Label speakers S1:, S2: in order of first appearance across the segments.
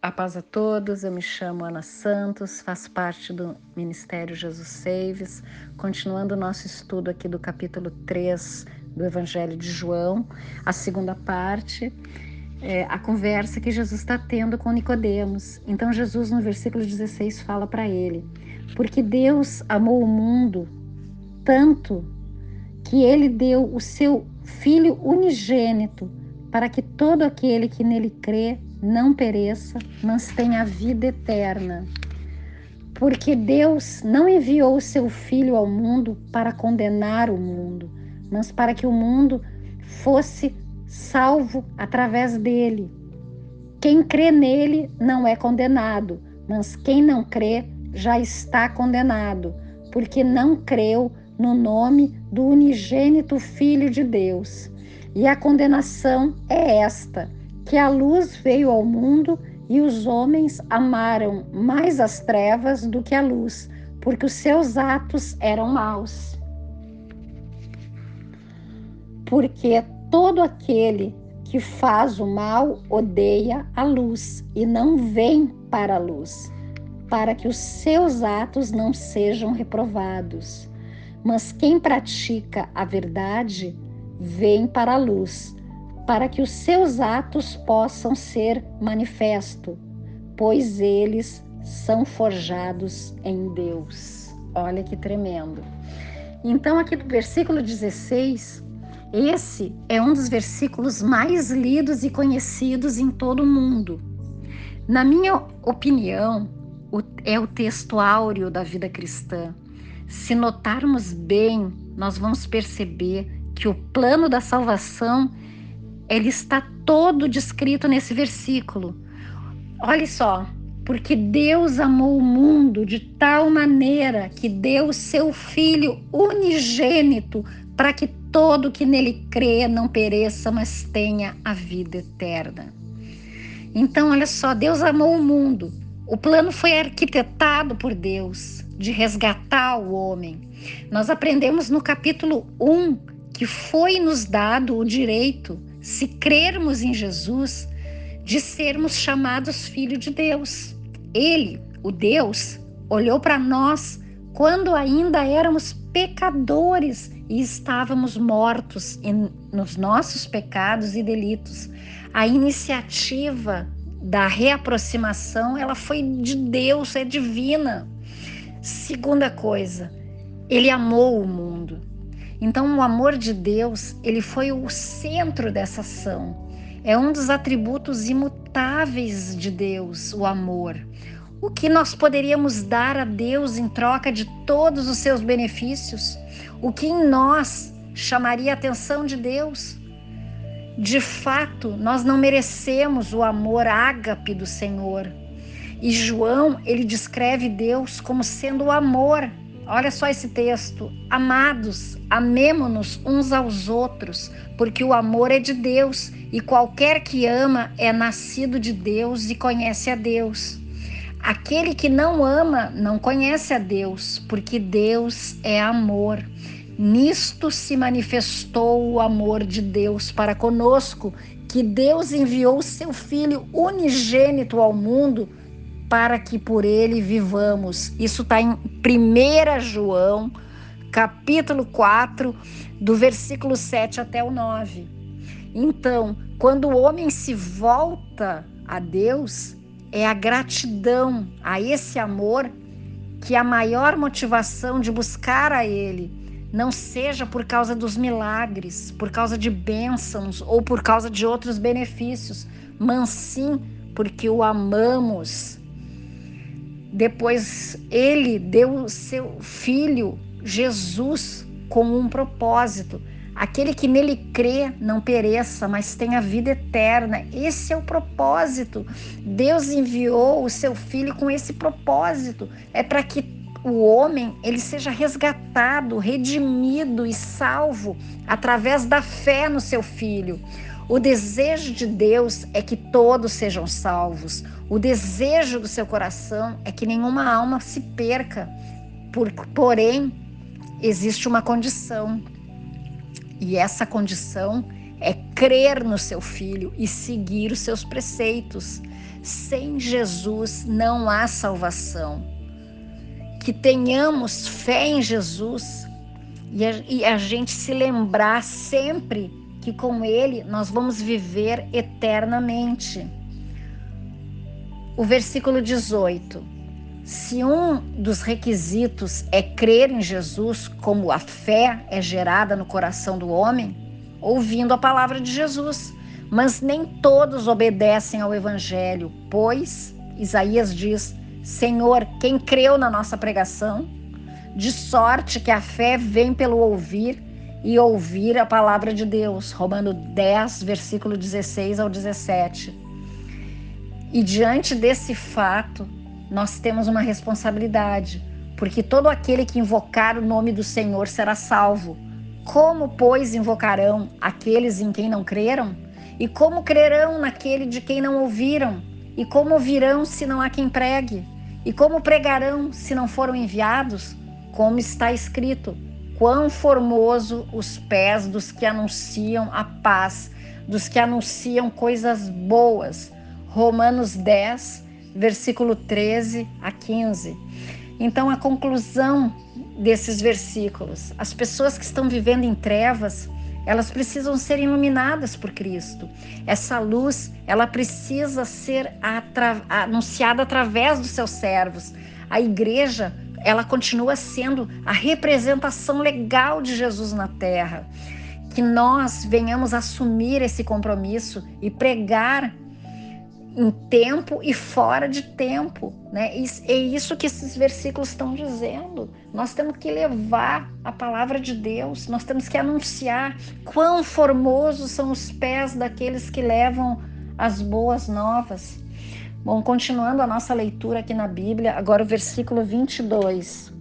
S1: A paz a todos, eu me chamo Ana Santos, faço parte do Ministério Jesus Saves, continuando o nosso estudo aqui do capítulo 3 do Evangelho de João, a segunda parte, a conversa que Jesus está tendo com Nicodemos. Então Jesus no versículo 16 fala para ele, porque Deus amou o mundo tanto que ele deu o seu Filho unigênito para que todo aquele que nele crê não pereça, mas tenha a vida eterna. Porque Deus não enviou o seu Filho ao mundo para condenar o mundo, mas para que o mundo fosse salvo através dele. Quem crê nele não é condenado, mas quem não crê já está condenado, porque não creu no nome do unigênito Filho de Deus. E a condenação é esta, que a luz veio ao mundo e os homens amaram mais as trevas do que a luz, porque os seus atos eram maus. Porque todo aquele que faz o mal odeia a luz e não vem para a luz, para que os seus atos não sejam reprovados. Mas quem pratica a verdade vem para a luz, para que os seus atos possam ser manifestos, pois eles são forjados em Deus. Olha que tremendo. Então, aqui do versículo 16, esse é um dos versículos mais lidos e conhecidos em todo o mundo. Na minha opinião, é o texto áureo da vida cristã. Se notarmos bem, nós vamos perceber que o plano da salvação ele está todo descrito nesse versículo. Olha só, porque Deus amou o mundo de tal maneira que deu o seu Filho unigênito para que todo que nele crê não pereça, mas tenha a vida eterna. Então, olha só, Deus amou o mundo. O plano foi arquitetado por Deus de resgatar o homem. Nós aprendemos no capítulo 1 que foi nos dado o direito, se crermos em Jesus, de sermos chamados filhos de Deus. Ele, o Deus, olhou para nós quando ainda éramos pecadores e estávamos mortos nos nossos pecados e delitos. A iniciativa da reaproximação, ela foi de Deus, é divina. Segunda coisa, ele amou o mundo. Então, o amor de Deus, ele foi o centro dessa ação. É um dos atributos imutáveis de Deus, o amor. O que nós poderíamos dar a Deus em troca de todos os seus benefícios? O que em nós chamaria a atenção de Deus? De fato, nós não merecemos o amor ágape do Senhor. E João, ele descreve Deus como sendo o amor. Olha só esse texto. Amados, amemo-nos uns aos outros, porque o amor é de Deus, e qualquer que ama é nascido de Deus e conhece a Deus. Aquele que não ama não conhece a Deus, porque Deus é amor. Nisto se manifestou o amor de Deus para conosco, que Deus enviou o seu Filho unigênito ao mundo, para que por ele vivamos. Isso está em 1 João, capítulo 4, do versículo 7 até o 9. Então, quando o homem se volta a Deus, é a gratidão a esse amor que é a maior motivação de buscar a Ele. Não seja por causa dos milagres, por causa de bênçãos ou por causa de outros benefícios, mas sim porque o amamos. Depois ele deu o seu Filho, Jesus, com um propósito. Aquele que nele crê não pereça, mas tenha vida eterna. Esse é o propósito. Deus enviou o seu Filho com esse propósito. É para que o homem ele seja resgatado, redimido e salvo através da fé no seu Filho. O desejo de Deus é que todos sejam salvos. O desejo do seu coração é que nenhuma alma se perca. Porém, existe uma condição. E essa condição é crer no seu Filho e seguir os seus preceitos. Sem Jesus não há salvação. Que tenhamos fé em Jesus e a gente se lembrar sempre que com Ele nós vamos viver eternamente. O versículo 18. Se um dos requisitos é crer em Jesus, como a fé é gerada no coração do homem, ouvindo a palavra de Jesus. Mas nem todos obedecem ao Evangelho, pois Isaías diz: Senhor, quem creu na nossa pregação? De sorte que a fé vem pelo ouvir e ouvir a palavra de Deus. Romanos 10, versículo 16 ao 17. E diante desse fato, nós temos uma responsabilidade, porque todo aquele que invocar o nome do Senhor será salvo. Como, pois, invocarão aqueles em quem não creram? E como crerão naquele de quem não ouviram? E como ouvirão se não há quem pregue? E como pregarão se não foram enviados? Como está escrito: quão formoso os pés dos que anunciam a paz, dos que anunciam coisas boas. Romanos 10, versículo 13 a 15. Então, a conclusão desses versículos: as pessoas que estão vivendo em trevas, elas precisam ser iluminadas por Cristo. Essa luz, ela precisa ser anunciada através dos seus servos. A igreja, ela continua sendo a representação legal de Jesus na terra. Que nós venhamos assumir esse compromisso e pregar em tempo e fora de tempo, né? É isso que esses versículos estão dizendo. Nós temos que levar a palavra de Deus, nós temos que anunciar quão formosos são os pés daqueles que levam as boas novas. Bom, continuando a nossa leitura aqui na Bíblia, agora o versículo 22.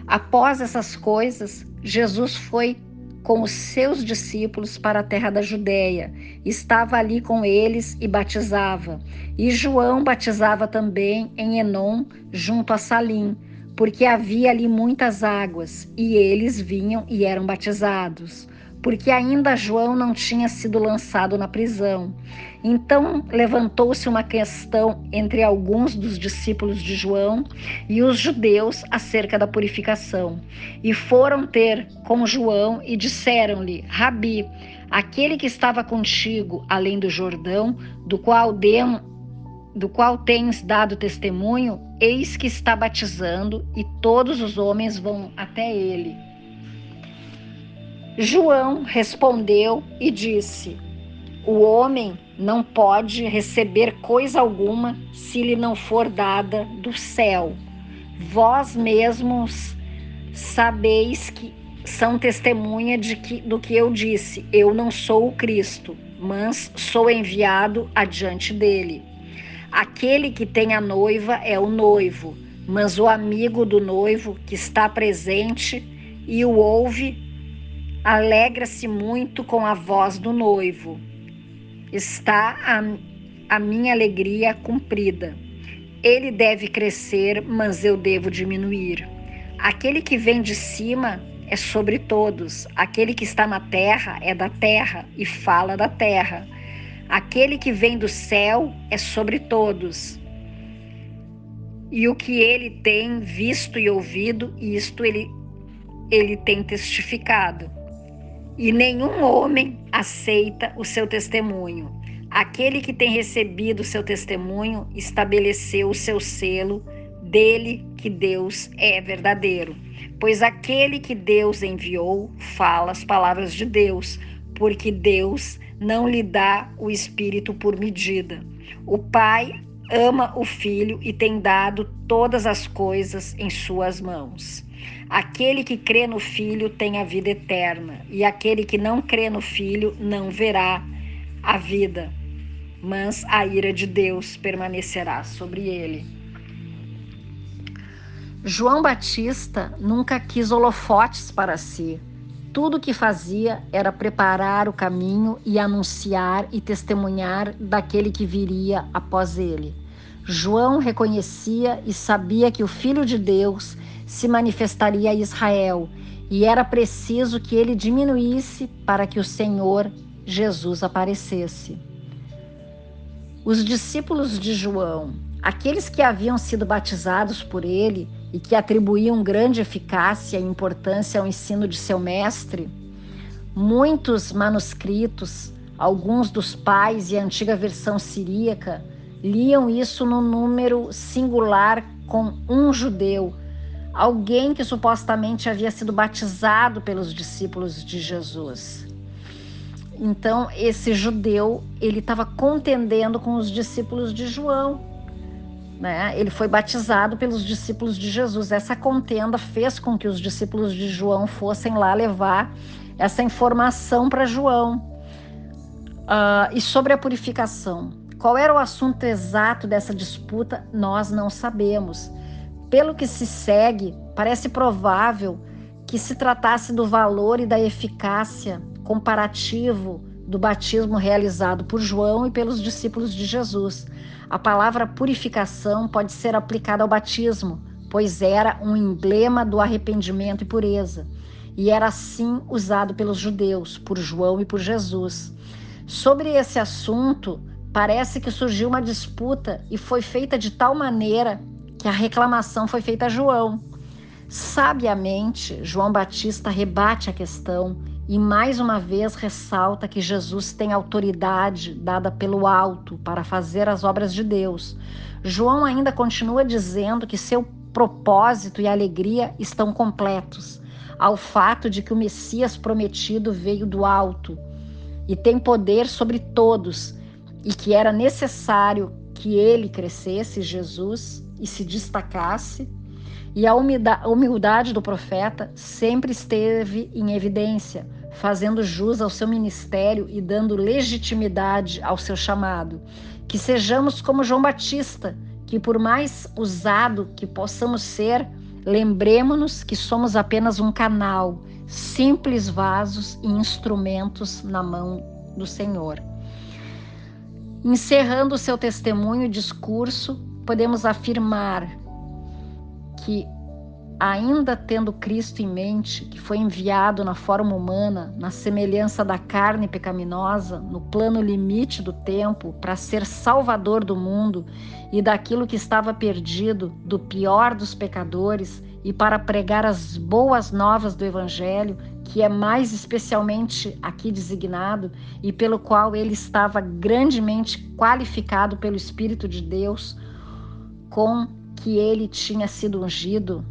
S1: Após essas coisas, Jesus foi com os seus discípulos para a terra da Judeia. Estava ali com eles e batizava. E João batizava também em Enom, junto a Salim, porque havia ali muitas águas, e eles vinham e eram batizados, porque ainda João não tinha sido lançado na prisão. Então levantou-se uma questão entre alguns dos discípulos de João e os judeus acerca da purificação. E foram ter com João e disseram-lhe: Rabi, aquele que estava contigo além do Jordão, do qual tens dado testemunho, eis que está batizando, e todos os homens vão até ele. João respondeu e disse: o homem não pode receber coisa alguma se lhe não for dada do céu. Vós mesmos sabeis que são testemunha do que eu disse. Eu não sou o Cristo, mas sou enviado adiante dele. Aquele que tem a noiva é o noivo, mas o amigo do noivo que está presente e o ouve alegra-se muito com a voz do noivo. Está a minha alegria cumprida. Ele deve crescer, mas eu devo diminuir. Aquele que vem de cima é sobre todos. Aquele que está na terra é da terra e fala da terra. Aquele que vem do céu é sobre todos. E o que ele tem visto e ouvido, isto ele tem testificado. E nenhum homem aceita o seu testemunho. Aquele que tem recebido o seu testemunho estabeleceu o seu selo dele que Deus é verdadeiro. Pois aquele que Deus enviou fala as palavras de Deus, porque Deus não lhe dá o Espírito por medida. O Pai ama o Filho e tem dado todas as coisas em suas mãos. Aquele que crê no Filho tem a vida eterna, e aquele que não crê no Filho não verá a vida, mas a ira de Deus permanecerá sobre ele. João Batista nunca quis holofotes para si. Tudo o que fazia era preparar o caminho e anunciar e testemunhar daquele que viria após ele. João reconhecia e sabia que o Filho de Deus se manifestaria a Israel e era preciso que ele diminuísse para que o Senhor Jesus aparecesse. Os discípulos de João, aqueles que haviam sido batizados por ele e que atribuíam grande eficácia e importância ao ensino de seu mestre, muitos manuscritos, alguns dos pais e a antiga versão siríaca, liam isso no número singular com um judeu, alguém que supostamente havia sido batizado pelos discípulos de Jesus. Então, esse judeu, ele estava contendendo com os discípulos de João, né? Ele foi batizado pelos discípulos de Jesus. Essa contenda fez com que os discípulos de João fossem lá levar essa informação para João. E sobre a purificação, qual era o assunto exato dessa disputa, nós não sabemos. Pelo que se segue, parece provável que se tratasse do valor e da eficácia comparativo do batismo realizado por João e pelos discípulos de Jesus. A palavra purificação pode ser aplicada ao batismo, pois era um emblema do arrependimento e pureza, e era assim usado pelos judeus, por João e por Jesus. Sobre esse assunto, parece que surgiu uma disputa e foi feita de tal maneira que a reclamação foi feita a João. Sabiamente, João Batista rebate a questão e mais uma vez ressalta que Jesus tem autoridade dada pelo alto para fazer as obras de Deus. João ainda continua dizendo que seu propósito e alegria estão completos ao fato de que o Messias prometido veio do alto e tem poder sobre todos, e que era necessário que ele crescesse, Jesus, e se destacasse, e a humildade do profeta sempre esteve em evidência, fazendo jus ao seu ministério e dando legitimidade ao seu chamado. Que sejamos como João Batista, que por mais usado que possamos ser, lembremos-nos que somos apenas um canal, simples vasos e instrumentos na mão do Senhor. Encerrando o seu testemunho e discurso, podemos afirmar que, ainda tendo Cristo em mente, que foi enviado na forma humana, na semelhança da carne pecaminosa, no plano limite do tempo, para ser salvador do mundo e daquilo que estava perdido, do pior dos pecadores, e para pregar as boas novas do Evangelho, que é mais especialmente aqui designado e pelo qual ele estava grandemente qualificado pelo Espírito de Deus, com que ele tinha sido ungido,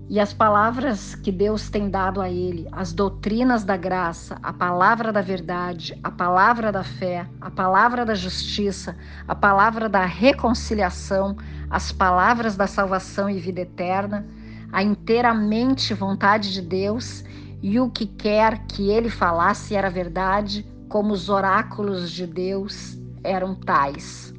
S1: e as palavras que Deus tem dado a ele, as doutrinas da graça, a palavra da verdade, a palavra da fé, a palavra da justiça, a palavra da reconciliação, as palavras da salvação e vida eterna, a inteiramente vontade de Deus, e o que quer que ele falasse era verdade, como os oráculos de Deus eram tais.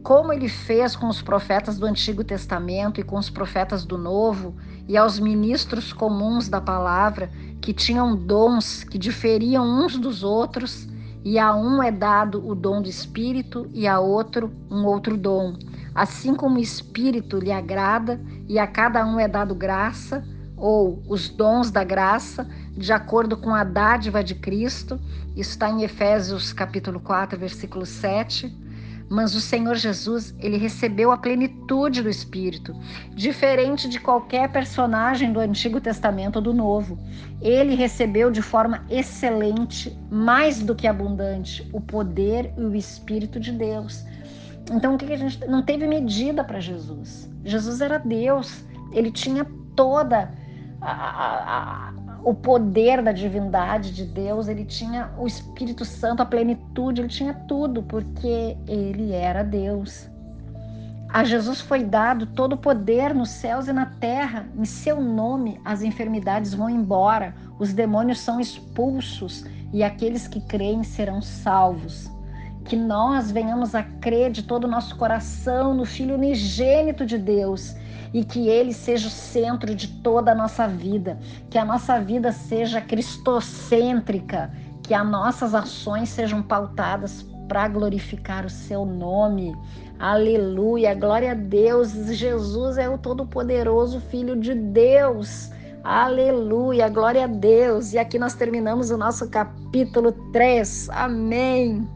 S1: Como ele fez com os profetas do Antigo Testamento e com os profetas do Novo, e aos ministros comuns da palavra, que tinham dons que diferiam uns dos outros, e a um é dado o dom do Espírito e a outro um outro dom, assim como o Espírito lhe agrada, e a cada um é dado graça, ou os dons da graça, de acordo com a dádiva de Cristo. Isso está em Efésios capítulo 4, versículo 7. Mas o Senhor Jesus, ele recebeu a plenitude do Espírito, diferente de qualquer personagem do Antigo Testamento ou do Novo. Ele recebeu de forma excelente, mais do que abundante, o poder e o Espírito de Deus. Então, o que a gente não teve medida para Jesus? Jesus era Deus, ele tinha toda o poder da divindade de Deus, ele tinha o Espírito Santo, a plenitude, ele tinha tudo, porque ele era Deus. A Jesus foi dado todo o poder nos céus e na terra. Em seu nome as enfermidades vão embora, os demônios são expulsos e aqueles que creem serão salvos. Que nós venhamos a crer de todo o nosso coração no Filho unigênito de Deus, e que ele seja o centro de toda a nossa vida, que a nossa vida seja cristocêntrica, que as nossas ações sejam pautadas para glorificar o seu nome. Aleluia, glória a Deus. Jesus é o Todo-Poderoso Filho de Deus. Aleluia, glória a Deus. E aqui nós terminamos o nosso capítulo 3. Amém.